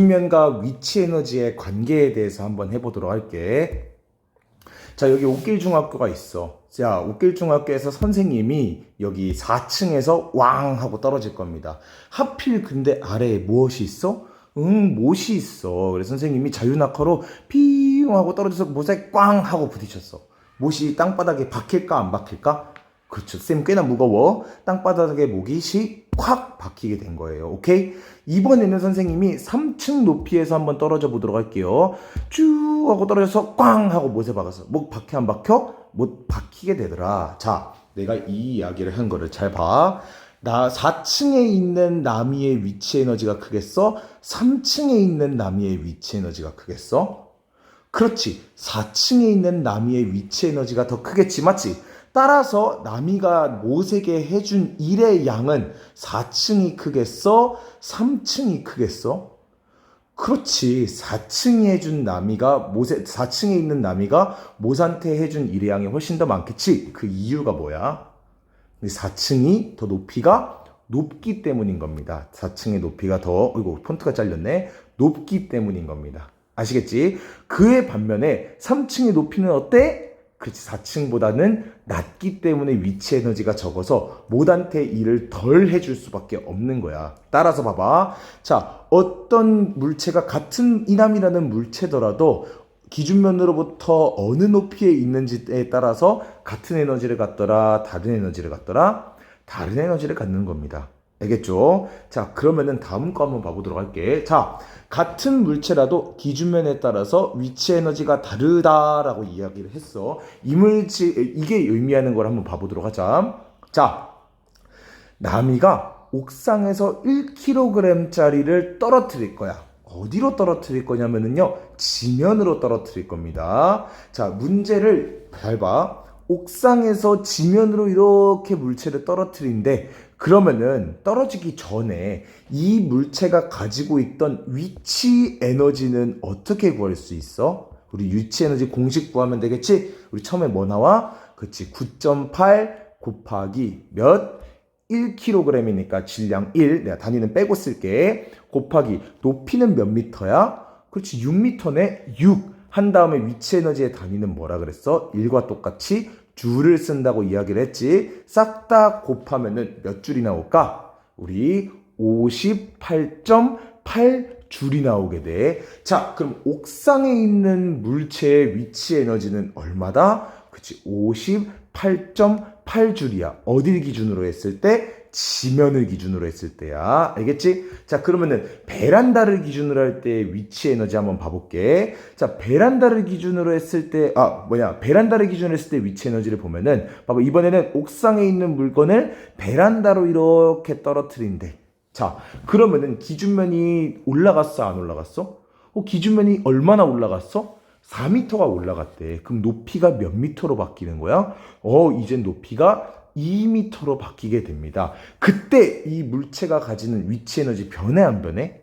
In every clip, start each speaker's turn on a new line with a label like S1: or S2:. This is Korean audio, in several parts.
S1: 기준면과 위치 에너지의 관계에 대해서 한번 해보도록 할게. 자, 여기 옥길중학교가 있어. 자, 옥길중학교에서 선생님이 여기 4층에서 왕 하고 떨어질 겁니다. 하필 근데 아래에 무엇이 있어? 못이 있어. 그래서 선생님이 자유낙하로 피용 하고 떨어져서 못에 꽝 하고 부딪혔어. 못이 땅바닥에 박힐까 안 박힐까? 그렇죠. 쌤 꽤나 무거워. 땅바닥에 목이 콱 박히게 된 거예요. 오케이? 이번에는 선생님이 3층 높이에서 한번 떨어져 보도록 할게요. 쭉 하고 떨어져서 꽝 하고 못에 박았어. 목 박혀 안 박혀? 못 박히게 되더라. 자, 내가 이 이야기를 한 거를 잘 봐. 4층에 있는 나미의 위치 에너지가 크겠어? 3층에 있는 나미의 위치 에너지가 크겠어? 그렇지. 4층에 있는 나미의 위치 에너지가 더 크겠지, 맞지? 따라서 나미가 못에게 해준 일의 양은 4층이 크겠어? 3층이 크겠어? 그렇지. 4층이 해준 나미가 4층에 있는 나미가 못한테 해준 일의 양이 훨씬 더 많겠지? 그 이유가 뭐야? 4층이 더 높이가 높기 때문인 겁니다. 4층의 높이가 더, 이거 폰트가 잘렸네. 높기 때문인 겁니다. 아시겠지? 그에 반면에 3층의 높이는 어때? 그렇지. 4층보다는 낮기 때문에 위치 에너지가 적어서 못한테 일을 덜 해줄 수밖에 없는 거야. 따라서 봐봐. 자, 어떤 물체가 같은 이남이라는 물체더라도 기준면으로부터 어느 높이에 있는지에 따라서 같은 에너지를 갖더라, 다른 에너지를 갖더라, 다른 에너지를 갖는 겁니다. 알겠죠? 자, 그러면은 다음 거 한번 봐보도록 할게. 자, 같은 물체라도 기준면에 따라서 위치 에너지가 다르다라고 이야기를 했어. 이게 의미하는 걸 한번 봐보도록 하자. 자, 나미가 옥상에서 1kg짜리를 떨어뜨릴 거야. 어디로 떨어뜨릴 거냐면요, 지면으로 떨어뜨릴 겁니다. 자, 문제를 잘 봐. 옥상에서 지면으로 이렇게 물체를 떨어뜨린데, 그러면은 떨어지기 전에 이 물체가 가지고 있던 위치 에너지는 어떻게 구할 수 있어? 우리 위치 에너지 공식 구하면 되겠지? 우리 처음에 뭐 나와? 그치, 9.8 곱하기 몇? 1kg이니까 질량 1, 내가 단위는 빼고 쓸게. 곱하기 높이는 몇 미터야? 그렇지, 6미터네. 6 한 다음에 위치 에너지의 단위는 뭐라 그랬어? 1과 똑같이 줄을 쓴다고 이야기를 했지. 싹 다 곱하면은 몇 줄이 나올까? 우리 58.8 줄이 나오게 돼. 자, 그럼 옥상에 있는 물체의 위치 에너지는 얼마다? 그치, 58.8 줄이야. 어딜 기준으로 했을 때? 지면을 기준으로 했을 때야. 알겠지? 자, 그러면은 베란다를 기준으로 할 때 위치 에너지 한번 봐볼게. 자, 베란다를 기준으로 했을 때, 베란다를 기준으로 했을 때 위치 에너지를 보면은, 봐봐, 이번에는 옥상에 있는 물건을 베란다로 이렇게 떨어뜨린대. 자, 그러면은 기준면이 올라갔어, 안 올라갔어? 기준면이 얼마나 올라갔어? 4m가 올라갔대. 그럼 높이가 몇 미터로 바뀌는 거야? 이젠 높이가 2m로 바뀌게 됩니다. 그때 이 물체가 가지는 위치 에너지 변해 안 변해?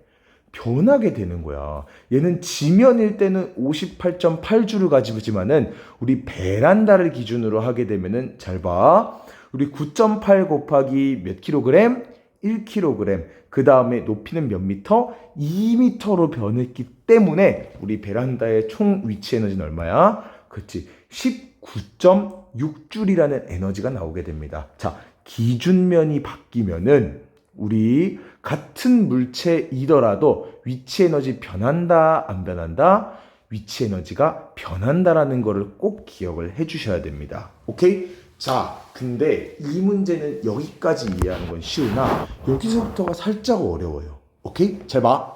S1: 변하게 되는 거야. 얘는 지면일 때는 58.8줄을 가지지만은 우리 베란다를 기준으로 하게 되면은 잘 봐. 우리 9.8 곱하기 몇 킬로그램? 1kg. 그 다음에 높이는 몇 미터? 2m로 변했기 때문에 우리 베란다의 총 위치 에너지는 얼마야? 그렇지. 19.6줄이라는 에너지가 나오게 됩니다. 자, 기준면이 바뀌면은 우리 같은 물체이더라도 위치 에너지 변한다, 안 변한다? 위치 에너지가 변한다라는 거를 꼭 기억을 해 주셔야 됩니다. 오케이? 자, 근데 이 문제는 여기까지 이해하는 건 쉬우나 여기서부터가 살짝 어려워요. 오케이? 잘 봐.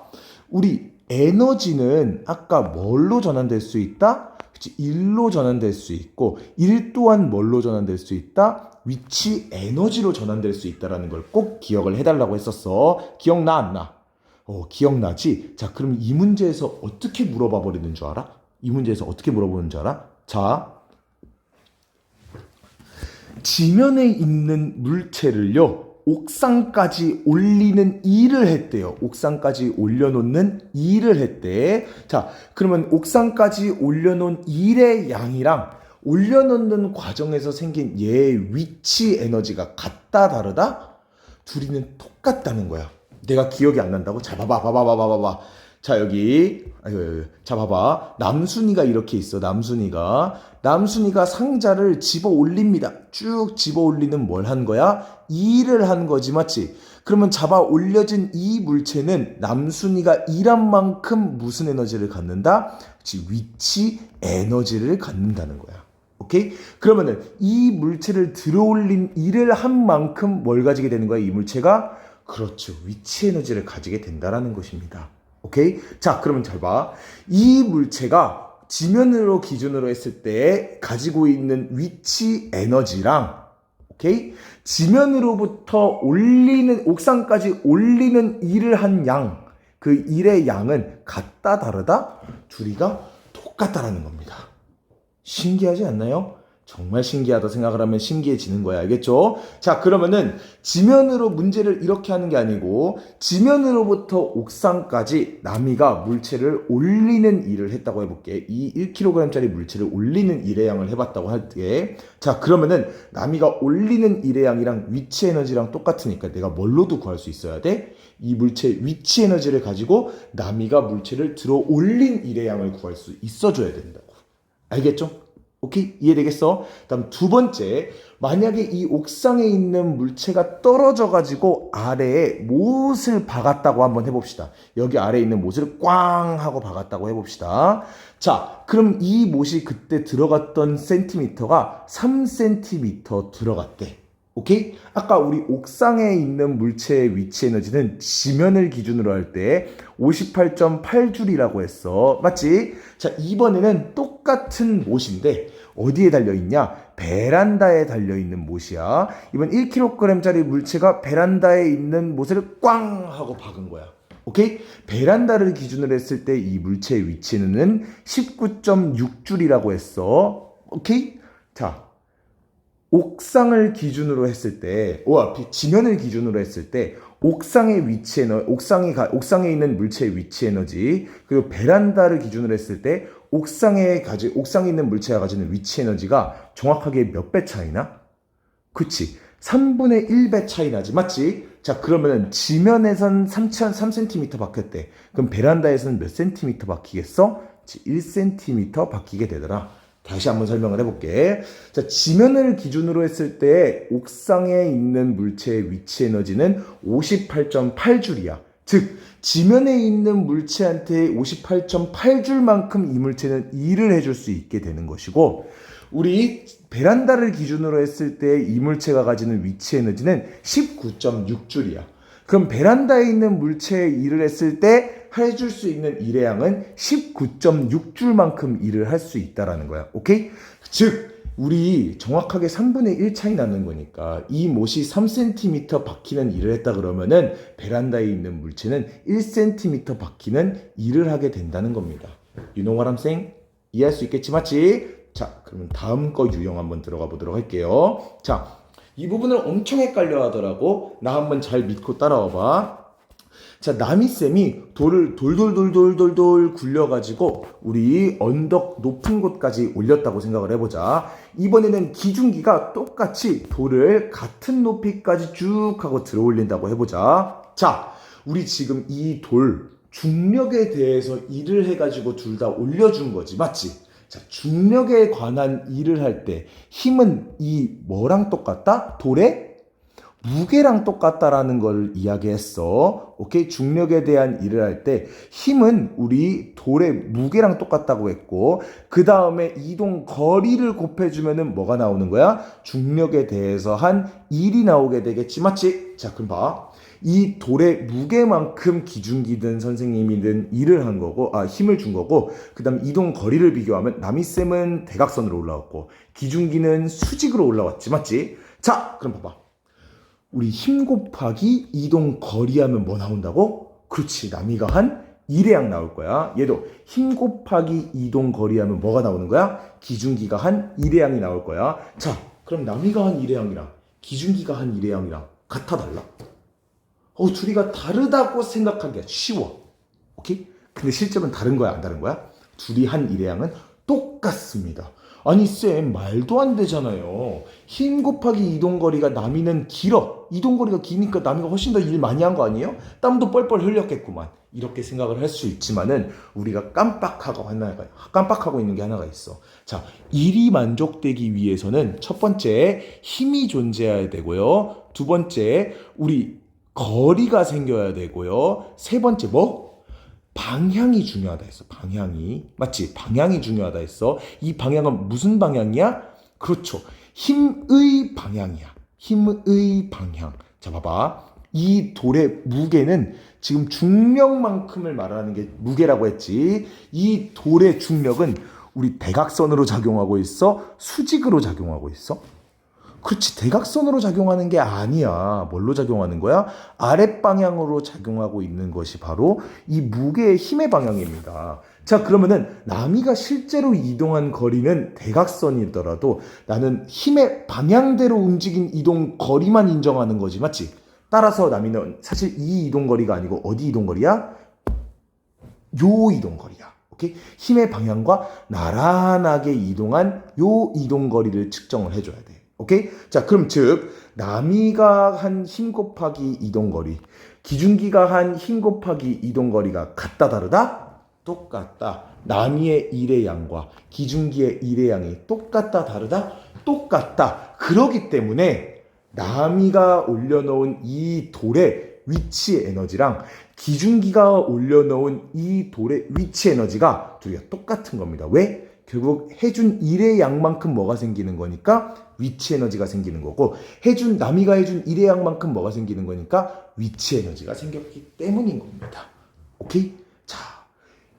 S1: 우리 에너지는 아까 뭘로 전환될 수 있다? 그치, 1로 전환될 수 있고 1 또한 뭘로 전환될 수 있다? 위치 에너지로 전환될 수 있다는 걸 꼭 기억을 해달라고 했었어. 기억나 안 나? 기억나지? 자, 그럼 이 문제에서 어떻게 물어봐 버리는 줄 알아? 이 문제에서 어떻게 물어보는 줄 알아? 자, 지면에 있는 물체를요, 옥상까지 올리는 일을 했대요. 옥상까지 올려놓는 일을 했대. 자, 그러면 옥상까지 올려놓은 일의 양이랑 올려놓는 과정에서 생긴 얘의 위치 에너지가 같다, 다르다? 둘이는 똑같다는 거야. 내가 기억이 안 난다고? 자, 봐봐. 자, 여기, 자, 봐봐. 남순이가 이렇게 있어. 남순이가 상자를 집어 올립니다. 쭉 집어 올리는 뭘 한 거야? 일을 한 거지, 맞지? 그러면 잡아 올려진 이 물체는 남순이가 일한 만큼 무슨 에너지를 갖는다? 그치, 위치 에너지를 갖는다는 거야. 오케이? 그러면은 이 물체를 들어 올린 일을 한 만큼 뭘 가지게 되는 거야? 이 물체가? 그렇죠. 위치 에너지를 가지게 된다라는 것입니다. 오케이? 자, 그러면 잘 봐. 이 물체가 지면으로 기준으로 했을 때 가지고 있는 위치 에너지랑, 오케이? 지면으로부터 올리는, 옥상까지 올리는 일을 한 양, 그 일의 양은 같다, 다르다? 둘이가 똑같다라는 겁니다. 신기하지 않나요? 정말 신기하다 생각을 하면 신기해지는 거야. 알겠죠? 자, 그러면은 지면으로 문제를 이렇게 하는 게 아니고 지면으로부터 옥상까지 나미가 물체를 올리는 일을 했다고 해볼게. 이 1kg짜리 물체를 올리는 일의 양을 해봤다고 할게. 자, 그러면은 나미가 올리는 일의 양이랑 위치 에너지랑 똑같으니까 내가 뭘로도 구할 수 있어야 돼? 이 물체 위치 에너지를 가지고 나미가 물체를 들어 올린 일의 양을 구할 수 있어줘야 된다고. 알겠죠? 오케이? 이해되겠어? 다음 두 번째, 만약에 이 옥상에 있는 물체가 떨어져가지고 아래에 못을 박았다고 한번 해봅시다. 여기 아래에 있는 못을 꽝 하고 박았다고 해봅시다. 자, 그럼 이 못이 그때 들어갔던 센티미터가 3cm 들어갔대. 오케이? 아까 우리 옥상에 있는 물체의 위치 에너지는 지면을 기준으로 할 때 58.8줄이라고 했어. 맞지? 자, 이번에는 똑같은 못인데 어디에 달려있냐? 베란다에 달려있는 못이야. 이번 1kg짜리 물체가 베란다에 있는 못을 꽝 하고 박은 거야. 오케이? 베란다를 기준으로 했을 때 이 물체의 위치는 19.6줄이라고 했어. 오케이? 자, 옥상을 기준으로 했을 때, 지면을 기준으로 했을 때, 옥상의 위치 에너지, 옥상에 있는 물체의 위치 에너지, 그리고 베란다를 기준으로 했을 때, 옥상에 있는 물체가 가지는 위치 에너지가 정확하게 몇 배 차이나? 그치. 3분의 1배 차이 나지. 맞지? 자, 그러면은 지면에선 3cm 박혔대. 그럼 베란다에서는 몇 cm 박히겠어? 1cm 박히게 되더라. 다시 한번 설명을 해볼게. 자, 지면을 기준으로 했을 때 옥상에 있는 물체의 위치 에너지는 58.8줄이야. 즉, 지면에 있는 물체한테 58.8줄만큼 이 물체는 일을 해줄 수 있게 되는 것이고, 우리 베란다를 기준으로 했을 때 이 물체가 가지는 위치 에너지는 19.6줄이야. 그럼 베란다에 있는 물체에 일을 했을 때 해줄 수 있는 일의 양은 19.6줄만큼 일을 할 수 있다라는 거야. 오케이? 즉, 우리 정확하게 3분의 1 차이 나는 거니까 이 못이 3cm 박히는 일을 했다 그러면은 베란다에 있는 물체는 1cm 박히는 일을 하게 된다는 겁니다. You know what I'm saying? 이해할 수 있겠지, 맞지? 자, 그러면 다음 거 유형 한번 들어가 보도록 할게요. 자, 이 부분을 엄청 헷갈려 하더라고. 나 한번 잘 믿고 따라와 봐. 자, 나미쌤이 돌을 돌 굴려가지고 우리 언덕 높은 곳까지 올렸다고 생각을 해보자. 이번에는 기중기가 똑같이 돌을 같은 높이까지 쭉 하고 들어 올린다고 해보자. 자, 우리 지금 이 돌 중력에 대해서 일을 해가지고 둘 다 올려준 거지. 맞지? 자, 중력에 관한 일을 할 때 힘은 이 뭐랑 똑같다? 돌의 무게랑 똑같다라는 걸 이야기했어. 오케이? 중력에 대한 일을 할 때 힘은 우리 돌의 무게랑 똑같다고 했고, 그 다음에 이동 거리를 곱해주면은 뭐가 나오는 거야? 중력에 대해서 한 일이 나오게 되겠지. 맞지? 자, 그럼 봐. 이 돌의 무게만큼 기중기든 선생님이든 일을 한 거고, 힘을 준 거고, 그 다음 이동 거리를 비교하면 나미쌤은 대각선으로 올라왔고, 기중기는 수직으로 올라왔지. 맞지? 자, 그럼 봐봐. 우리 힘 곱하기 이동 거리 하면 뭐 나온다고? 그렇지. 나미가 한 일의 양 나올 거야. 얘도 힘 곱하기 이동 거리 하면 뭐가 나오는 거야? 기중기가 한 일의 양이 나올 거야. 자, 그럼 나미가 한 일의 양이랑 기중기가 한 일의 양이랑 같아, 달라? 둘이가 다르다고 생각하기가 쉬워. 오케이? 근데 실제로는 다른 거야, 안 다른 거야? 둘이 한 일의 양은 똑같습니다. 아니 쌤 말도 안 되잖아요. 힘 곱하기 이동거리가 남이는 길어. 이동거리가 기니까 남이가 훨씬 더 일 많이 한 거 아니에요? 땀도 뻘뻘 흘렸겠구만. 이렇게 생각을 할 수 있지만은 우리가 깜빡하고 있는 게 하나가 있어. 자, 일이 만족되기 위해서는 첫 번째 힘이 존재해야 되고요. 두 번째 우리 거리가 생겨야 되고요. 세 번째 뭐? 방향이 중요하다 했어. 방향이. 맞지? 방향이 중요하다 했어. 이 방향은 무슨 방향이야? 그렇죠. 힘의 방향이야. 힘의 방향. 자, 봐봐. 이 돌의 무게는 지금 중력만큼을 말하는 게 무게라고 했지. 이 돌의 중력은 우리 대각선으로 작용하고 있어? 수직으로 작용하고 있어? 그렇지. 대각선으로 작용하는 게 아니야. 뭘로 작용하는 거야? 아랫방향으로 작용하고 있는 것이 바로 이 무게의 힘의 방향입니다. 자, 그러면은 남이가 실제로 이동한 거리는 대각선이더라도 나는 힘의 방향대로 움직인 이동 거리만 인정하는 거지. 맞지? 따라서 남이는 사실 이 이동 거리가 아니고 어디 이동 거리야? 요 이동 거리야. 오케이? 힘의 방향과 나란하게 이동한 요 이동 거리를 측정을 해줘야 돼. 오케이? 자, 그럼 즉 남이가 한 힘 곱하기 이동거리, 기준기가 한 힘 곱하기 이동거리가 같다 다르다? 똑같다. 남이의 일의 양과 기준기의 일의 양이 똑같다 다르다? 똑같다. 그러기 때문에 남이가 올려놓은 이 돌의 위치 에너지랑 기준기가 올려놓은 이 돌의 위치 에너지가 둘이 똑같은 겁니다. 왜? 결국 해준 일의 양만큼 뭐가 생기는 거니까 위치 에너지가 생기는 거고, 남이가 해준 일의 양만큼 뭐가 생기는 거니까 위치 에너지가 생겼기 때문인 겁니다. 오케이? 자,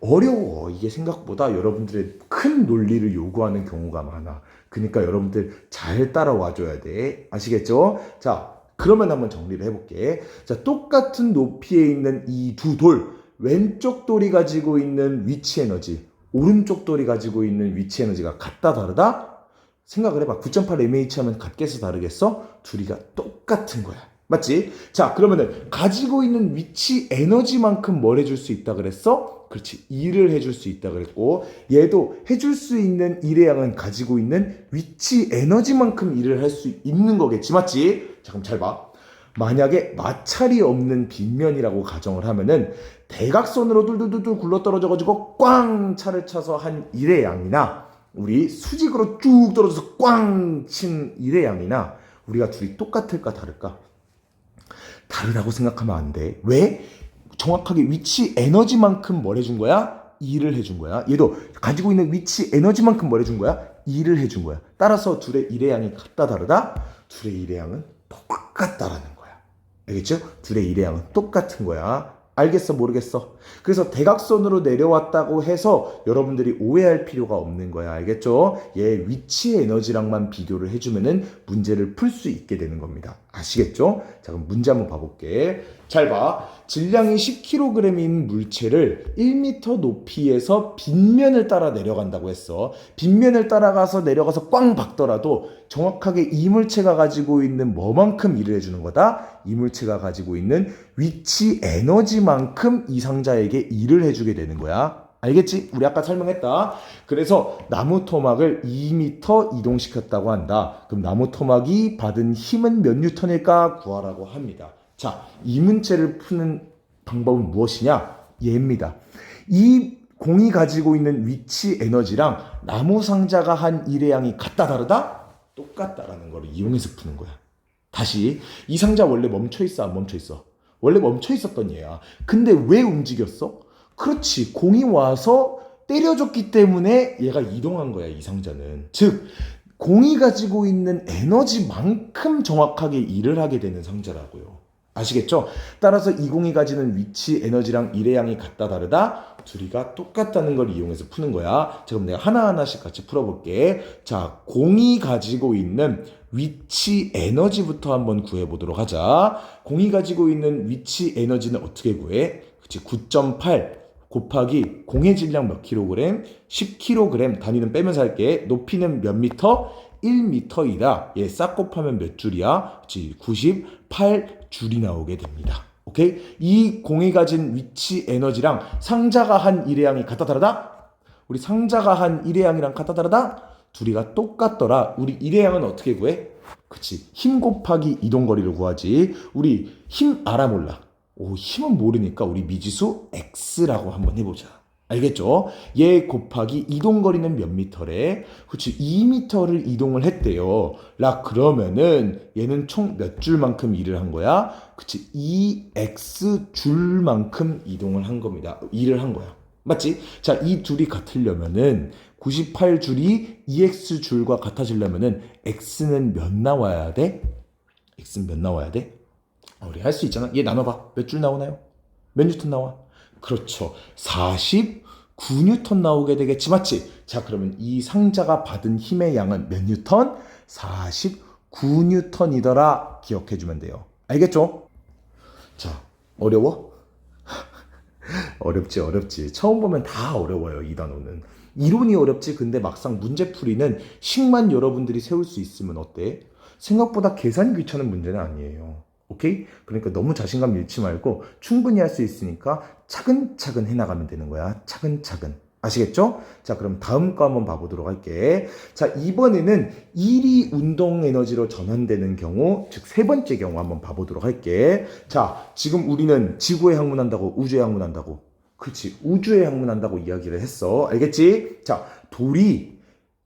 S1: 어려워. 이게 생각보다 여러분들의 큰 논리를 요구하는 경우가 많아. 그러니까 여러분들 잘 따라와 줘야 돼. 아시겠죠? 자, 그러면 한번 정리를 해볼게. 자, 똑같은 높이에 있는 이 두 돌, 왼쪽 돌이 가지고 있는 위치 에너지, 오른쪽 돌이 가지고 있는 위치 에너지가 같다 다르다? 생각을 해봐. 9.8mH 하면 같겠어 다르겠어? 둘이가 똑같은 거야. 맞지? 자, 그러면은 가지고 있는 위치 에너지만큼 뭘 해줄 수 있다 그랬어? 그렇지. 일을 해줄 수 있다 그랬고, 얘도 해줄 수 있는 일의 양은 가지고 있는 위치 에너지만큼 일을 할 수 있는 거겠지. 맞지? 자, 그럼 잘 봐. 만약에 마찰이 없는 빗면이라고 가정을 하면은 대각선으로 둘둘둘 굴러떨어져가지고 꽝 차를 차서 한 일의 양이나 우리 수직으로 쭉 떨어져서 꽝 친 일의 양이나 우리가 둘이 똑같을까 다를까? 다르다고 생각하면 안 돼. 왜? 정확하게 위치 에너지만큼 뭘 해준 거야? 일을 해준 거야. 얘도 가지고 있는 위치 에너지만큼 뭘 해준 거야? 일을 해준 거야. 따라서 둘의 일의 양이 같다 다르다? 둘의 일의 양은 똑같다라는 거야. 알겠죠? 둘의 일의 양은 똑같은 거야. 알겠어? 모르겠어? 그래서 대각선으로 내려왔다고 해서 여러분들이 오해할 필요가 없는 거야. 알겠죠? 얘 위치 에너지랑만 비교를 해주면은 문제를 풀 수 있게 되는 겁니다. 아시겠죠? 자, 그럼 문제 한번 봐볼게. 잘 봐. 질량이 10kg인 물체를 1m 높이에서 빗면을 따라 내려간다고 했어. 빗면을 따라가서 내려가서 꽝 박더라도 정확하게 이 물체가 가지고 있는 뭐만큼 일을 해주는 거다? 이 물체가 가지고 있는 위치 에너지만큼 이 상자에게 일을 해주게 되는 거야. 알겠지? 우리 아까 설명했다. 그래서 나무 토막을 2m 이동시켰다고 한다. 그럼 나무 토막이 받은 힘은 몇 뉴턴일까 구하라고 합니다. 자, 이 문제를 푸는 방법은 무엇이냐? 얘입니다. 이 공이 가지고 있는 위치 에너지랑 나무 상자가 한 일의 양이 같다 다르다? 똑같다라는 걸 이용해서 푸는 거야. 다시, 이 상자 원래 멈춰있어 안 멈춰있어? 원래 멈춰있었던 얘야. 근데 왜 움직였어? 그렇지, 공이 와서 때려줬기 때문에 얘가 이동한 거야, 이 상자는. 즉, 공이 가지고 있는 에너지만큼 정확하게 일을 하게 되는 상자라고요. 아시겠죠? 따라서 이 공이 가지는 위치 에너지랑 일의 양이 같다 다르다? 둘이가 똑같다는 걸 이용해서 푸는 거야. 자, 그럼 내가 하나하나씩 같이 풀어볼게. 자, 공이 가지고 있는 위치 에너지부터 한번 구해보도록 하자. 공이 가지고 있는 위치 에너지는 어떻게 구해? 그치, 9.8 곱하기 공의 질량 몇 킬로그램? 10kg. 단위는 빼면서 할게. 높이는 몇 미터? 1m이다. 얘 싹 곱하면 몇 줄이야? 그치, 98줄이 나오게 됩니다. 오케이? 이 공이 가진 위치 에너지랑 상자가 한 일의 양이 같다 다르다? 우리 상자가 한 일의 양이랑 같다 다르다? 둘이가 똑같더라. 우리 일회양은 어떻게 구해? 그치. 힘 곱하기 이동거리를 구하지. 우리 힘 알아 몰라? 오, 힘은 모르니까 우리 미지수 x라고 한번 해보자. 알겠죠? 얘 곱하기 이동거리는 몇 미터래? 그치. 2미터를 이동을 했대요. 그러면은 얘는 총 몇 줄만큼 일을 한 거야? 그치. 2x 줄만큼 이동을 한 겁니다. 일을 한 거야. 맞지? 자, 이 둘이 같으려면은 98줄이 2x 줄과 같아지려면은 x는 몇 나와야 돼? x는 몇 나와야 돼? 우리 할 수 있잖아. 얘 나눠봐. 몇 줄 나오나요? 몇 뉴턴 나와? 그렇죠. 49뉴턴 나오게 되겠지. 맞지? 자, 그러면 이 상자가 받은 힘의 양은 몇 뉴턴? 49뉴턴이더라. 기억해주면 돼요. 알겠죠? 자, 어려워? 어렵지. 처음 보면 다 어려워요, 이 단어는. 이론이 어렵지. 근데 막상 문제풀이는 식만 여러분들이 세울 수 있으면 어때? 생각보다 계산이 귀찮은 문제는 아니에요. 오케이? 그러니까 너무 자신감 잃지 말고 충분히 할 수 있으니까 차근차근 해나가면 되는 거야. 차근차근. 아시겠죠? 자, 그럼 다음 거 한번 봐보도록 할게. 자, 이번에는 일이 운동 에너지로 전환되는 경우, 즉 세 번째 경우 한번 봐보도록 할게. 자, 지금 우리는 지구에 항문한다고, 우주에 항문한다고. 그렇지. 우주에 항문한다고 이야기를 했어. 알겠지? 자, 돌이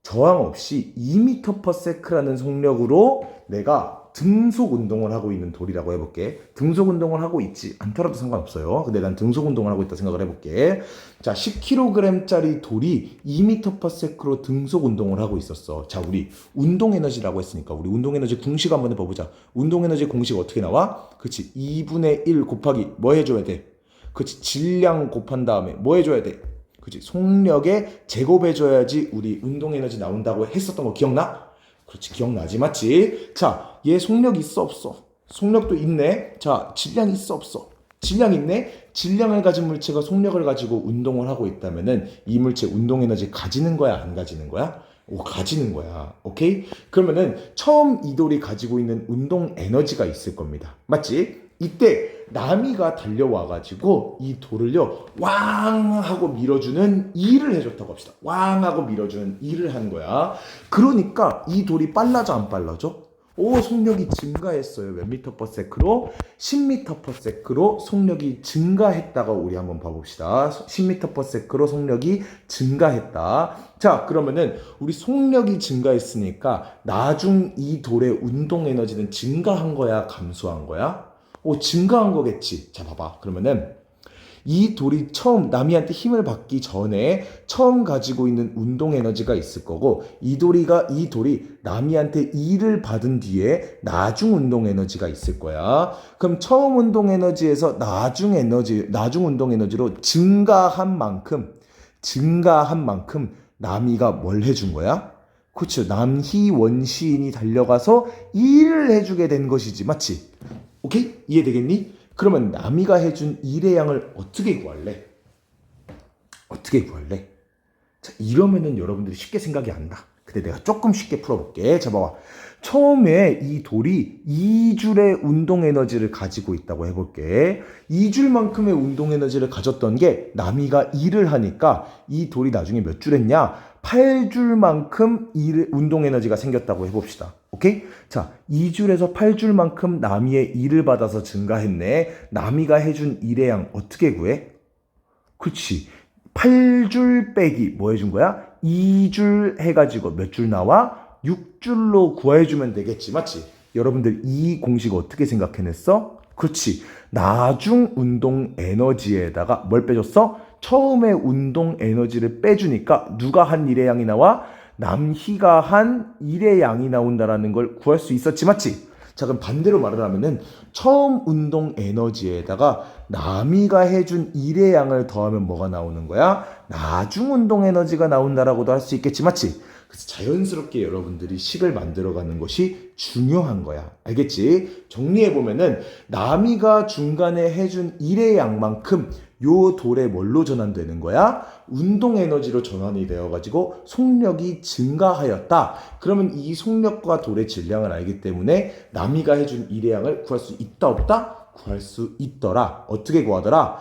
S1: 저항 없이 2m/s라는 속력으로 내가 등속 운동을 하고 있는 돌이라고 해볼게. 등속 운동을 하고 있지 않더라도 상관없어요. 근데 난 등속 운동을 하고 있다 생각을 해볼게. 자, 10kg짜리 돌이 2m/s로 등속 운동을 하고 있었어. 자, 우리 운동 에너지라고 했으니까 우리 운동 에너지 공식 한번 해보자. 운동 에너지 공식 어떻게 나와? 그치. 2분의 1 곱하기 뭐 해줘야 돼? 그치. 질량 곱한 다음에 뭐 해줘야 돼? 그치. 속력에 제곱해줘야지 우리 운동 에너지 나온다고 했었던 거 기억나? 그렇지. 기억나지? 맞지? 자, 얘 속력 있어 없어? 속력도 있네. 자, 질량 있어 없어? 질량 있네. 질량을 가진 물체가 속력을 가지고 운동을 하고 있다면은 이 물체 운동 에너지 가지는 거야, 안 가지는 거야? 오, 가지는 거야. 오케이? 그러면은 처음 이 돌이 가지고 있는 운동 에너지가 있을 겁니다. 맞지? 이때 나미가 달려와가지고 이 돌을요 왕 하고 밀어주는 일을 해줬다고 합시다. 왕 하고 밀어주는 일을 한 거야. 그러니까 이 돌이 빨라져 안 빨라져? 오, 속력이 증가했어요. 몇 미터/s로? 10m/s로 속력이 증가했다가 우리 한번 봐봅시다. 10m/s로 속력이 증가했다. 자, 그러면은 우리 속력이 증가했으니까 나중 이 돌의 운동 에너지는 증가한 거야, 감소한 거야? 오, 증가한 거겠지. 자, 봐봐. 그러면은 이 돌이 처음 나미한테 힘을 받기 전에 처음 가지고 있는 운동 에너지가 있을 거고 이 돌이 나미한테 일을 받은 뒤에 나중 운동 에너지가 있을 거야. 그럼 처음 운동 에너지에서 나중 운동 에너지로 증가한 만큼 나미가 뭘 해준 거야? 그렇죠. 남희 원시인이 달려가서 일을 해주게 된 것이지. 맞지? 오케이? 이해되겠니? 그러면 나미가 해준 일의 양을 어떻게 구할래? 자, 이러면은 여러분들이 쉽게 생각이 안 나. 근데 내가 조금 쉽게 풀어볼게. 자, 봐봐. 처음에 이 돌이 2줄의 운동 에너지를 가지고 있다고 해볼게. 2줄만큼의 운동 에너지를 가졌던 게 나미가 일을 하니까 이 돌이 나중에 몇 줄 했냐? 8줄만큼 운동 에너지가 생겼다고 해봅시다. 오케이? 자, 2줄에서 8줄만큼 나미의 일을 받아서 증가했네. 나미가 해준 일의 양 어떻게 구해? 그치. 8줄 빼기 뭐 해준 거야? 2줄 해가지고 몇 줄 나와? 6줄로 구해주면 되겠지. 맞지? 여러분들 이 공식 어떻게 생각해냈어? 그렇지. 나중 운동 에너지에다가 뭘 빼줬어? 처음에 운동 에너지를 빼주니까 누가 한 일의 양이 나와? 남희가 한 일의 양이 나온다라는 걸 구할 수 있었지. 맞지? 자, 그럼 반대로 말을 하면은 처음 운동 에너지에다가 나미가 해준 일의 양을 더하면 뭐가 나오는 거야? 나중 운동 에너지가 나온다라고도 할 수 있겠지. 맞지? 그래서 자연스럽게 여러분들이 식을 만들어가는 것이 중요한 거야. 알겠지? 정리해보면은 나미가 중간에 해준 일의 양만큼 요 돌에 뭘로 전환되는 거야? 운동 에너지로 전환이 되어가지고 속력이 증가하였다. 그러면 이 속력과 돌의 질량을 알기 때문에 나미가 해준 일의 양을 구할 수 있다 없다? 구할 수 있더라. 어떻게 구하더라?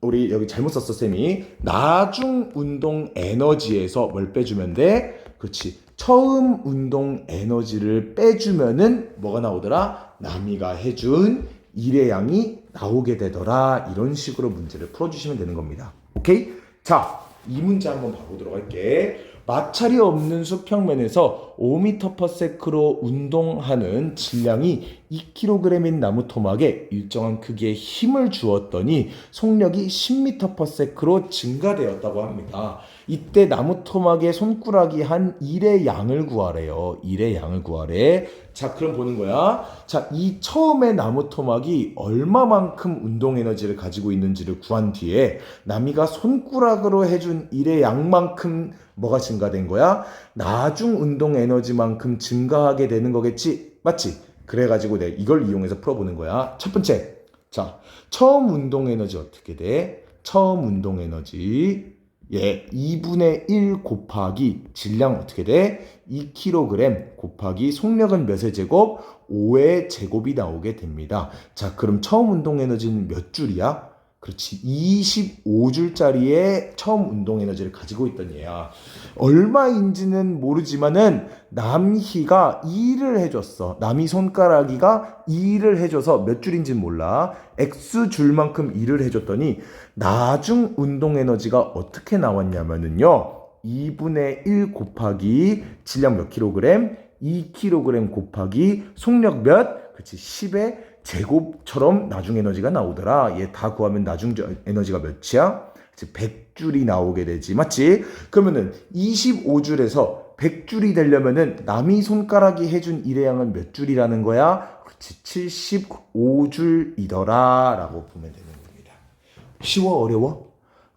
S1: 우리 여기 잘못 썼어, 쌤이. 나중 운동 에너지에서 뭘 빼주면 돼? 그렇지. 처음 운동 에너지를 빼주면은 뭐가 나오더라? 남이가 해준 일의 양이 나오게 되더라. 이런 식으로 문제를 풀어주시면 되는 겁니다. 오케이? 자, 이 문제 한번 봐보도록 할게. 마찰이 없는 수평면에서 5m/s로 운동하는 질량이 2kg인 나무 토막에 일정한 크기의 힘을 주었더니 속력이 10m/s로 증가되었다고 합니다. 이때 나무 토막의 손가락이 한 1의 양을 구하래요. 1의 양을 구하래. 자, 그럼 보는 거야. 자, 이 처음에 나무 토막이 얼마만큼 운동 에너지를 가지고 있는지를 구한 뒤에 남이가 손가락으로 해준 1의 양만큼 뭐가 증가된 거야? 나중 운동 에너지만큼 증가하게 되는 거겠지? 맞지? 그래가지고 내가 이걸 이용해서 풀어보는 거야. 첫 번째. 자, 처음 운동 에너지 어떻게 돼? 처음 운동 에너지 2분의 1 곱하기 질량 어떻게 돼? 2kg 곱하기 속력은 몇의 제곱? 5의 제곱이 나오게 됩니다. 자, 그럼 처음 운동 에너지는 몇 줄이야? 그렇지, 25줄짜리의 처음 운동 에너지를 가지고 있던 얘야. 얼마인지는 모르지만은 남희가 2를 해줬어. 남희 손가락이가 2를 해줘서 몇 줄인지는 몰라. X줄만큼 2를 해줬더니 나중 운동 에너지가 어떻게 나왔냐면은요, 2분의 1 곱하기 질량 몇 킬로그램? 2kg 곱하기 속력 몇? 그렇지, 10의 제곱처럼 나중 에너지가 나오더라. 얘 다 구하면 나중 에너지가 몇이야? 100줄이 나오게 되지. 맞지? 그러면은 25줄에서 100줄이 되려면은 남이 손가락이 해준 일의 양은 몇 줄이라는 거야? 그렇지, 75줄이더라 라고 보면 되는 겁니다. 쉬워? 어려워?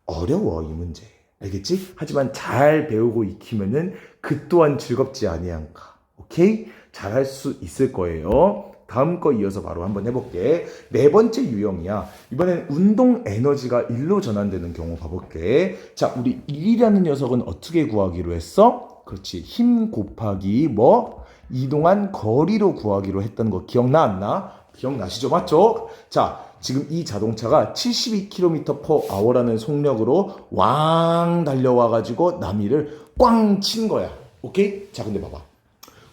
S1: 어려워, 이 문제. 알겠지? 하지만 잘 배우고 익히면은 그 또한 즐겁지 아니한가. 오케이? 잘할 수 있을 거예요. 다음 거 이어서 바로 한번 해볼게. 네 번째 유형이야. 이번엔 운동 에너지가 1로 전환되는 경우 봐볼게. 자, 우리 1이라는 녀석은 어떻게 구하기로 했어? 그렇지, 힘 곱하기 뭐? 이동한 거리로 구하기로 했던 거 기억나 안 나? 기억나시죠? 맞죠? 자, 지금 이 자동차가 72km/h라는 속력으로 왕 달려와가지고 남이를 꽝 친 거야. 오케이? 자, 근데 봐봐.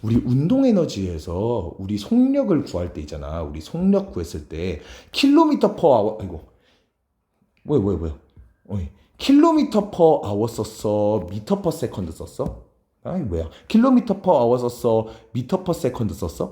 S1: 우리 운동 에너지에서 우리 속력을 구할 때 있잖아. 우리 속력 구했을 때 km/h, 아이고, 뭐야? km/h 썼어? m/s 썼어? 아이 뭐야? km/h 썼어? m/s 썼어?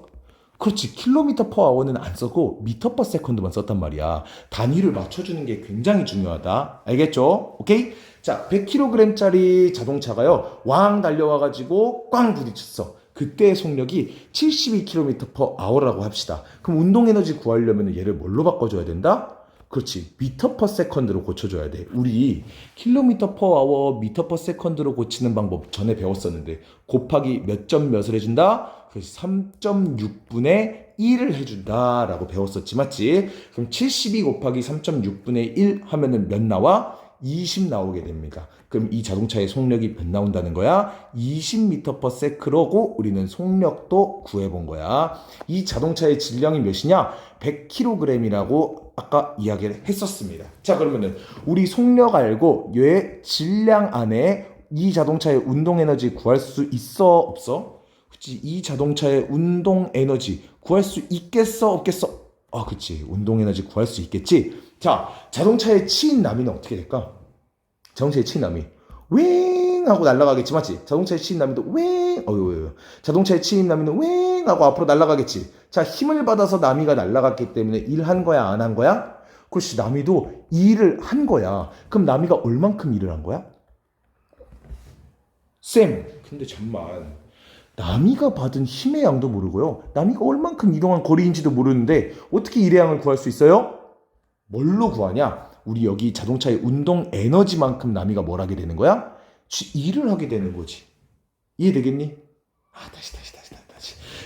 S1: 그렇지, km/h는 안 쓰고 m/s만 썼단 말이야. 단위를 맞춰주는 게 굉장히 중요하다. 알겠죠? 오케이? 자, 100kg짜리 자동차가요, 왕 달려와가지고 꽝 부딪혔어. 그때의 속력이 72km/h라고 합시다. 그럼 운동 에너지 구하려면 얘를 뭘로 바꿔줘야 된다? 그렇지, m/s로 고쳐줘야 돼. 우리 km/h, m/s로 고치는 방법 전에 배웠었는데 곱하기 몇 점 몇을 해준다? 그래서 3.6분의 1을 해준다 라고 배웠었지. 맞지? 그럼 72 곱하기 3.6분의 1 하면은 몇 나와? 20 나오게 됩니다. 그럼 이 자동차의 속력이 몇 나온다는 거야? 20m/s라고 우리는 속력도 구해본 거야. 이 자동차의 질량이 몇이냐? 100kg이라고 아까 이야기를 했었습니다. 자, 그러면은 우리 속력 알고 얘 질량 안에 이 자동차의 운동 에너지 구할 수 있어? 없어? 그치, 이 자동차의 운동 에너지 구할 수 있겠어? 없겠어? 아, 그치, 운동 에너지 구할 수 있겠지? 자, 자동차에 치인 나미는 어떻게 될까? 자동차에 치인 나미 윙 하고 날아가겠지. 맞지? 자동차에 치인 나미도 윙, 자동차에 치인 나미는 윙 하고 앞으로 날아가겠지. 자, 힘을 받아서 나미가 날아갔기 때문에 일한 거야, 안 한 거야? 그렇지, 나미도 일을 한 거야. 그럼 나미가 얼만큼 일을 한 거야? 쌤, 근데 잠만, 나미가 받은 힘의 양도 모르고요, 나미가 얼만큼 이동한 거리인지도 모르는데 어떻게 일의 양을 구할 수 있어요? 뭘로 구하냐? 우리 여기 자동차의 운동 에너지만큼 나미가 뭘 하게 되는 거야? 일을 하게 되는 거지. 이해되겠니? 다시.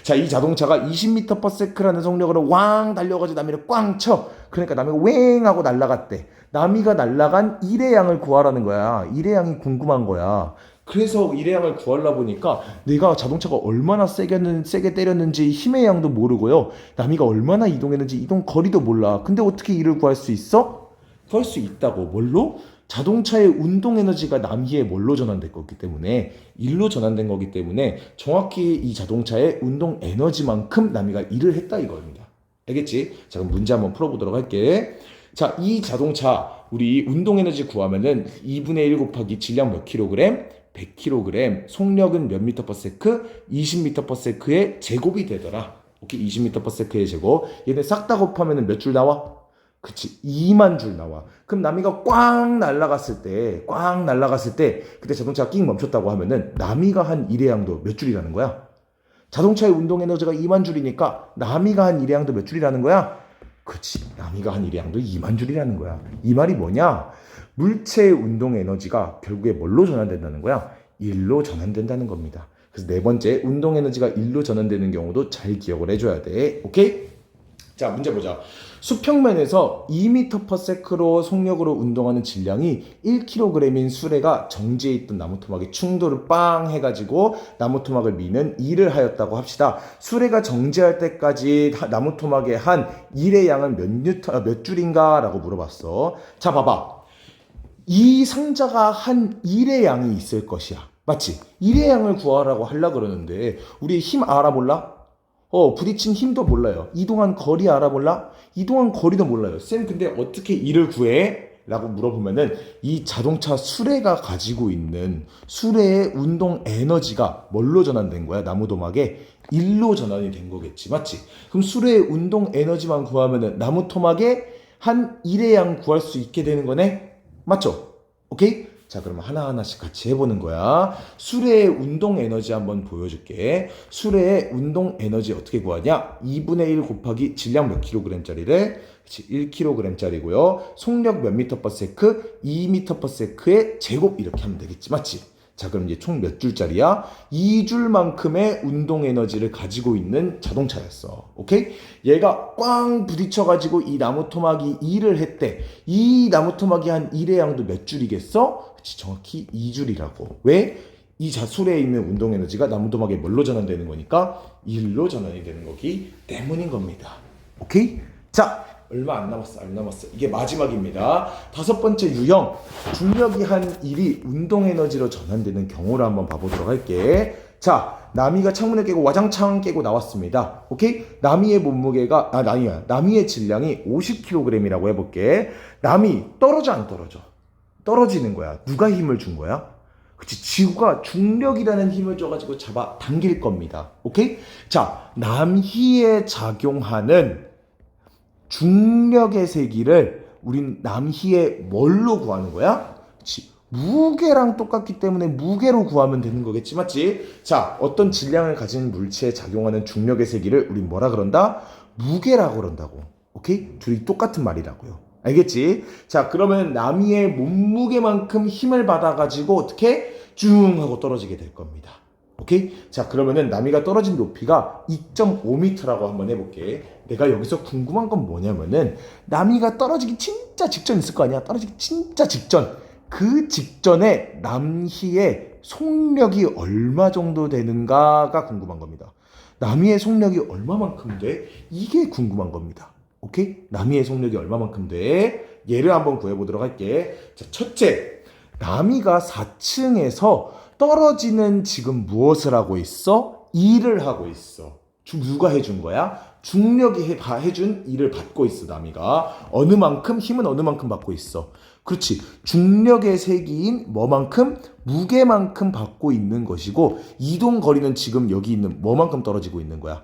S1: 자, 이 자동차가 20m/s라는 속력으로 왕 달려가지고 나미를 꽝 쳐. 그러니까 나미가 웽 하고 날아갔대. 나미가 날아간 일의 양을 구하라는 거야. 일의 양이 궁금한 거야. 그래서 일의 양을 구하려 보니까 내가 자동차가 얼마나 세게 때렸는지 힘의 양도 모르고요, 나미가 얼마나 이동했는지 이동 거리도 몰라. 근데 어떻게 일을 구할 수 있어? 구할 수 있다고. 뭘로? 자동차의 운동 에너지가 남희에 뭘로 전환될 거기 때문에 일로 전환된 거기 때문에 정확히 이 자동차의 운동 에너지만큼 남희가 일을 했다 이거입니다. 알겠지? 자, 그럼 문제 한번 풀어보도록 할게. 자, 이 자동차 우리 운동 에너지 구하면은 2분의 1 곱하기 질량 몇 킬로그램? 100kg, 속력은 몇 미터 퍼 세크? 20m 퍼 세크의 제곱이 되더라. 오케이, 20m 퍼 세크의 제곱. 얘네 싹 다 곱하면 몇 줄 나와? 그치, 2만 줄 나와. 그럼 남이가 꽝 날아갔을 때, 그때 자동차가 낑 멈췄다고 하면은 남이가 한 일의 양도 몇 줄이라는 거야? 자동차의 운동 에너지가 2만 줄이니까 남이가 한 일의 양도 몇 줄이라는 거야? 그치, 남이가 한 일의 양도 2만 줄이라는 거야. 이 말이 뭐냐? 물체의 운동 에너지가 결국에 뭘로 전환된다는 거야? 일로 전환된다는 겁니다. 그래서 네 번째, 운동 에너지가 일로 전환되는 경우도 잘 기억을 해줘야 돼. 오케이? 자, 문제 보자. 수평면에서 2m/s로 속력으로 운동하는 질량이 1kg인 수레가 정지해 있던 나무토막에 충돌을 빵 해가지고 나무토막을 미는 일을 하였다고 합시다. 수레가 정지할 때까지 나무토막에 한 일의 양은 몇 줄인가? 라고 물어봤어. 자, 봐봐. 이 상자가 한 일의 양이 있을 것이야. 맞지? 일의 양을 구하라고 하려고 그러는데 우리 힘 알아 몰라? 부딪힌 힘도 몰라요. 이동한 거리 알아볼라? 이동한 거리도 몰라요. 쌤, 근데 어떻게 일을 구해? 라고 물어보면은 이 자동차 수레가 가지고 있는 수레의 운동 에너지가 뭘로 전환된 거야? 나무토막에 일로 전환이 된 거겠지. 맞지? 그럼 수레의 운동 에너지만 구하면은 나무토막에 한 일의 양 구할 수 있게 되는 거네? 맞죠? 오케이? 자, 그러면 하나하나씩 같이 해보는 거야. 수레의 운동 에너지 한번 보여줄게. 수레의 운동 에너지 어떻게 구하냐? 2분의 1 곱하기 질량 몇 킬로그램짜리래? 그치, 1kg짜리고요. 속력 몇 미터 퍼 세크? 2m 퍼 세크의 제곱 이렇게 하면 되겠지. 맞지? 자, 그럼 이제 총 몇 줄짜리야? 2줄만큼의 운동 에너지를 가지고 있는 자동차였어. 오케이? 얘가 꽝 부딪혀가지고 이 나무토막이 일을 했대. 이 나무토막이 한 일의 양도 몇 줄이겠어? 그치, 정확히 2줄이라고. 왜? 이 자수레에 있는 운동 에너지가 나무토막에 뭘로 전환되는 거니까 1로 전환이 되는 거기 때문인 겁니다. 오케이? 자, 얼마 안 남았어. 이게 마지막입니다. 다섯 번째 유형, 중력이 한 일이 운동 에너지로 전환되는 경우를 한번 봐보도록 할게. 자, 남이가 창문을 깨고 와장창 깨고 나왔습니다. 오케이? 남이의 몸무게가 남이의 질량이 50kg이라고 해볼게. 남이 떨어져 안 떨어져? 떨어지는 거야. 누가 힘을 준 거야? 그치, 지구가 중력이라는 힘을 줘가지고 잡아 당길 겁니다. 오케이? 자, 남희에 작용하는 중력의 세기를 우린 남희의 뭘로 구하는 거야? 그치, 무게랑 똑같기 때문에 무게로 구하면 되는 거겠지, 맞지? 자, 어떤 질량을 가진 물체에 작용하는 중력의 세기를 우린 뭐라 그런다? 무게라고 그런다고. 오케이? 둘이 똑같은 말이라고요. 알겠지? 자, 그러면 남이의 몸무게만큼 힘을 받아가지고 어떻게 쭉 하고 떨어지게 될 겁니다. 오케이? 자, 그러면은 남이가 떨어진 높이가 2.5m라고 한번 해볼게. 내가 여기서 궁금한 건 뭐냐면은 남이가 떨어지기 진짜 직전 있을 거 아니야? 떨어지기 진짜 직전. 그 직전에 남희의 속력이 얼마 정도 되는가가 궁금한 겁니다. 남이의 속력이 얼마만큼 돼? 이게 궁금한 겁니다. 오케이? 남이의 속력이 얼마만큼 돼? 얘를 한번 구해보도록 할게. 자, 첫째, 남이가 4층에서 떨어지는 지금 무엇을 하고 있어? 일을 하고 있어. 누가 해준 거야? 중력이 해준 일을 받고 있어, 남이가. 어느 만큼? 힘은 어느 만큼 받고 있어? 그렇지. 중력의 세기인 뭐만큼? 무게만큼 받고 있는 것이고, 이동 거리는 지금 여기 있는 뭐만큼 떨어지고 있는 거야?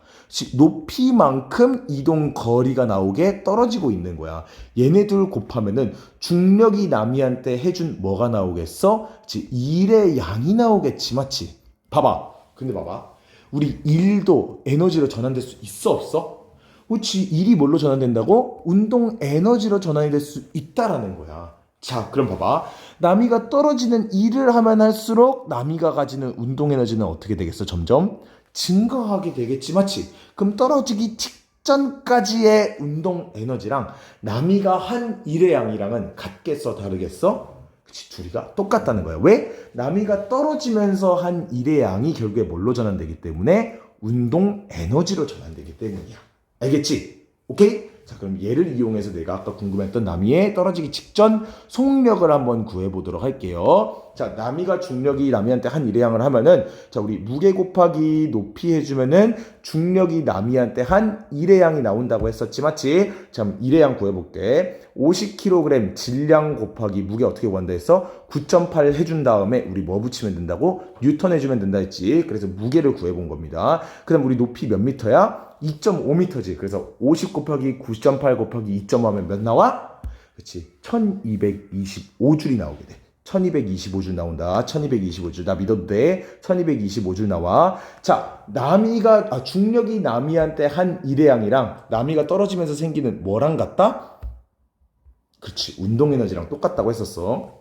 S1: 높이만큼 이동 거리가 나오게 떨어지고 있는 거야. 얘네 둘 곱하면은 중력이 남이한테 해준 뭐가 나오겠어? 일의 양이 나오겠지, 맞지? 봐봐. 근데 봐봐. 우리 일도 에너지로 전환될 수 있어, 없어? 그렇지. 일이 뭘로 전환된다고? 운동 에너지로 전환이 될 수 있다라는 거야. 자, 그럼 봐봐. 남이가 떨어지는 일을 하면 할수록 남이가 가지는 운동 에너지는 어떻게 되겠어? 점점 증가하게 되겠지, 맞지? 그럼 떨어지기 직전까지의 운동 에너지랑 남이가 한 일의 양이랑은 같겠어, 다르겠어? 그치, 둘이가 똑같다는 거야. 왜? 남이가 떨어지면서 한 일의 양이 결국에 뭘로 전환되기 때문에 운동 에너지로 전환되기 때문이야. 알겠지? 오케이? 자, 그럼 얘를 이용해서 내가 아까 궁금했던 나미의 떨어지기 직전 속력을 한번 구해보도록 할게요. 자, 나미가 중력이 나미한테 한 일회양을 하면은, 자, 우리 무게 곱하기 높이 해주면은 중력이 나미한테 한 일회양이 나온다고 했었지, 맞지? 자, 그럼 일회양 구해볼게. 50kg 질량 곱하기 무게 어떻게 구한다 했어? 9.8 해준 다음에 우리 뭐 붙이면 된다고? 뉴턴 해주면 된다 했지. 그래서 무게를 구해본 겁니다. 그 다음 우리 높이 몇 미터야? 2.5m지. 그래서 50 곱하기 9.8 곱하기 2.5 하면 몇 나와? 그치. 1225줄이 나오게 돼. 1225줄 나온다. 1225줄. 나 믿어도 돼. 1225줄 나와. 자, 중력이 나미한테 한 일회양이랑 나미가 떨어지면서 생기는 뭐랑 같다? 그렇지. 운동 에너지랑 똑같다고 했었어.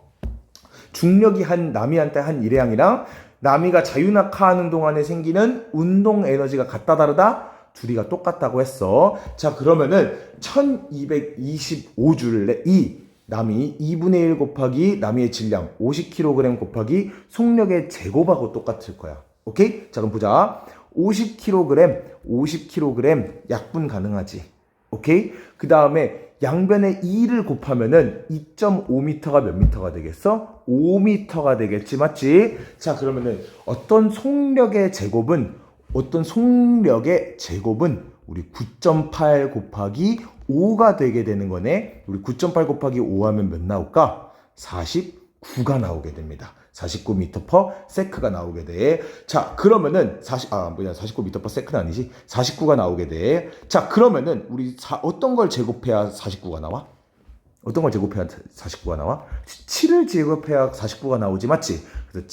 S1: 중력이 나미한테 한 일회양이랑 나미가 자유낙하하는 동안에 생기는 운동 에너지가 같다 다르다? 둘이가 똑같다고 했어. 자, 그러면은 1225줄에 나미 2분의 1 곱하기 나미의 질량 50kg 곱하기 속력의 제곱하고 똑같을 거야. 오케이? 자, 그럼 보자. 50kg 약분 가능하지. 오케이? 그 다음에 양변에 2를 곱하면은 2.5m가 몇 미터가 되겠어? 5m가 되겠지, 맞지? 자, 그러면은 어떤 속력의 제곱은 우리 9.8 곱하기 5가 되게 되는 거네. 우리 9.8 곱하기 5 하면 몇 나올까? 49가 나오게 됩니다. 49m/s가 나오게 돼. 자, 그러면은 49m/s는 아니지. 49가 나오게 돼. 자, 그러면은 우리 어떤 걸 제곱해야 49가 나와? 어떤 걸 제곱해야 49가 나와? 7을 제곱해야 49가 나오지, 맞지? 그래서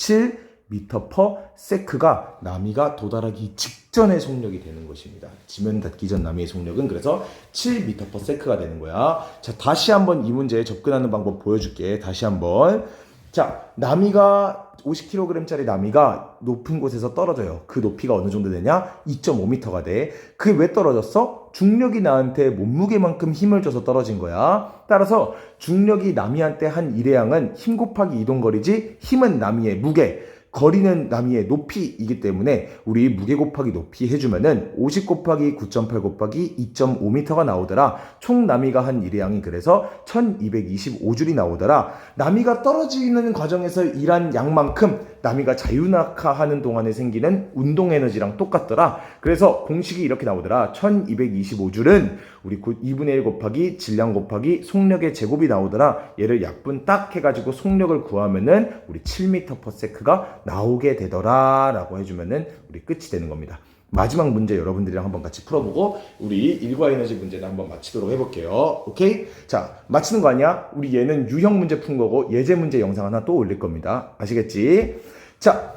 S1: 7m/s가 나미가 도달하기 직전의 속력이 되는 것입니다. 지면 닿기 전 나미의 속력은 그래서 7m/s가 되는 거야. 자, 다시 한번 이 문제에 접근하는 방법 보여줄게. 다시 한번. 자, 나미가 50kg짜리 나미가 높은 곳에서 떨어져요. 그 높이가 어느 정도 되냐? 2.5m가 돼. 그게 왜 떨어졌어? 중력이 나한테 몸무게만큼 힘을 줘서 떨어진 거야. 따라서 중력이 나미한테 한 일회양은 힘 곱하기 이동거리지, 힘은 나미의 무게, 거리는 나미의 높이이기 때문에 우리 무게 곱하기 높이 해주면은 50 곱하기 9.8 곱하기 2.5m가 나오더라. 총 나미가 한 일회양이 그래서 1225줄이 나오더라. 나미가 떨어지는 과정에서 일한 양만큼 나미가 자유낙하하는 동안에 생기는 운동 에너지랑 똑같더라. 그래서 공식이 이렇게 나오더라. 1225줄은 우리 2분의 1 곱하기 질량 곱하기 속력의 제곱이 나오더라. 얘를 약분 딱 해가지고 속력을 구하면은 우리 7m/s가 나오게 되더라 라고 해주면은 우리 끝이 되는 겁니다. 마지막 문제 여러분들이랑 한번 같이 풀어보고 우리 일과에너지 문제는 한번 마치도록 해볼게요. 오케이? 자, 마치는 거 아니야? 우리 얘는 유형 문제 푼 거고 예제 문제 영상 하나 또 올릴 겁니다. 아시겠지? 자,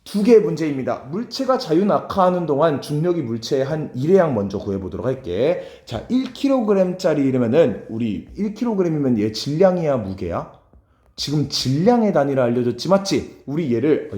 S1: 두 개의 문제입니다. 물체가 자유낙하하는 동안 중력이 물체의 한 일회양 먼저 구해보도록 할게. 자, 1kg짜리면은 우리 1kg이면 얘 질량이야 무게야? 지금 질량의 단위를 알려줬지, 맞지? 우리 얘를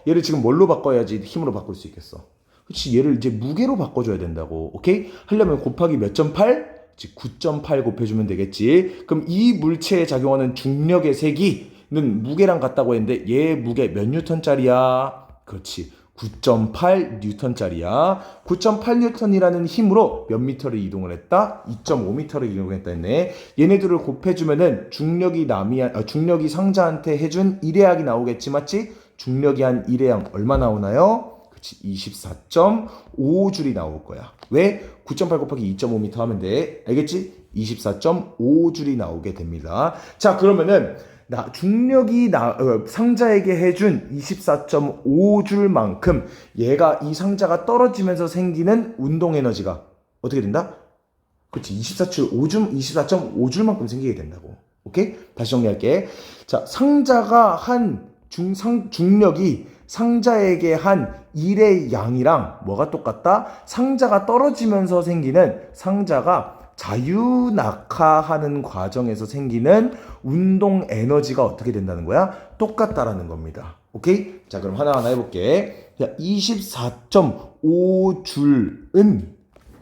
S1: 얘를 지금 뭘로 바꿔야지 힘으로 바꿀 수 있겠어? 그렇지, 얘를 이제 무게로 바꿔줘야 된다고. 오케이? 하려면 곱하기 몇 점 8? 9.8 곱해주면 되겠지. 그럼 이 물체에 작용하는 중력의 세기는 무게랑 같다고 했는데 얘 무게 몇 뉴턴짜리야? 그렇지, 9.8 뉴턴짜리야. 9.8 뉴턴이라는 힘으로 몇 미터를 이동을 했다? 2.5미터를 이동했다 했네. 얘네들을 곱해주면은 중력이 상자한테 해준 일회양이 나오겠지, 맞지? 중력이 한 일회양 얼마 나오나요? 그렇지, 24.5줄이 나올 거야. 왜? 9.8 곱하기 2.5m 하면 돼. 알겠지? 24.5줄이 나오게 됩니다. 자, 그러면은 중력이 상자에게 해준 24.5줄만큼 얘가 이 상자가 떨어지면서 생기는 운동 에너지가 어떻게 된다? 그렇지, 24.5줄만큼 생기게 된다고. 오케이? 다시 정리할게. 자, 중력이 상자에게 한 일의 양이랑 뭐가 똑같다? 상자가 떨어지면서 생기는, 상자가 자유낙하하는 과정에서 생기는 운동 에너지가 어떻게 된다는 거야? 똑같다라는 겁니다. 오케이? 자, 그럼 하나하나 해볼게. 24.5줄은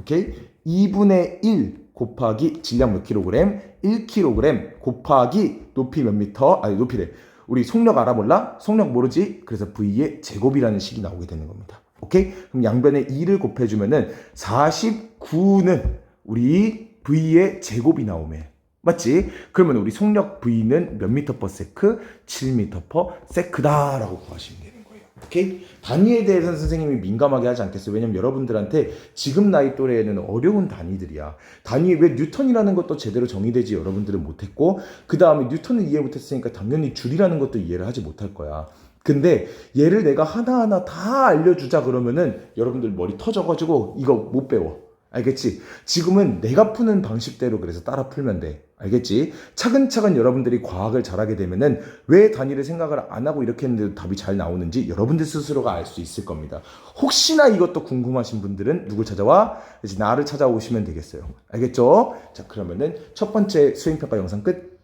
S1: 오케이? 2분의 1 곱하기 질량 몇 킬로그램? 1kg 곱하기 높이 몇 미터? 아니, 높이래. 우리 속력 알아 몰라? 속력 모르지? 그래서 V의 제곱이라는 식이 나오게 되는 겁니다. 오케이? 그럼 양변에 2를 곱해주면은 49는 우리 V의 제곱이 나오면 맞지? 그러면 우리 속력 V는 몇 미터 퍼 세크? 7미터 퍼 세크다라고 구하시면 되는 거예요. 오케이? 단위에 대해서는 선생님이 민감하게 하지 않겠어요. 왜냐면 여러분들한테 지금 나이 또래에는 어려운 단위들이야. 단위 왜 뉴턴이라는 것도 제대로 정의되지 여러분들은 못했고 그 다음에 뉴턴을 이해 못했으니까 당연히 줄이라는 것도 이해를 하지 못할 거야. 근데 얘를 내가 하나하나 다 알려주자 그러면은 여러분들 머리 터져가지고 이거 못 배워. 알겠지? 지금은 내가 푸는 방식대로 그래서 따라 풀면 돼. 알겠지? 차근차근 여러분들이 과학을 잘하게 되면은 왜 단위를 생각을 안 하고 이렇게 했는데도 답이 잘 나오는지 여러분들 스스로가 알 수 있을 겁니다. 혹시나 이것도 궁금하신 분들은 누굴 찾아와? 이제 나를 찾아오시면 되겠어요. 알겠죠? 자, 그러면은 첫 번째 수행평가 영상 끝.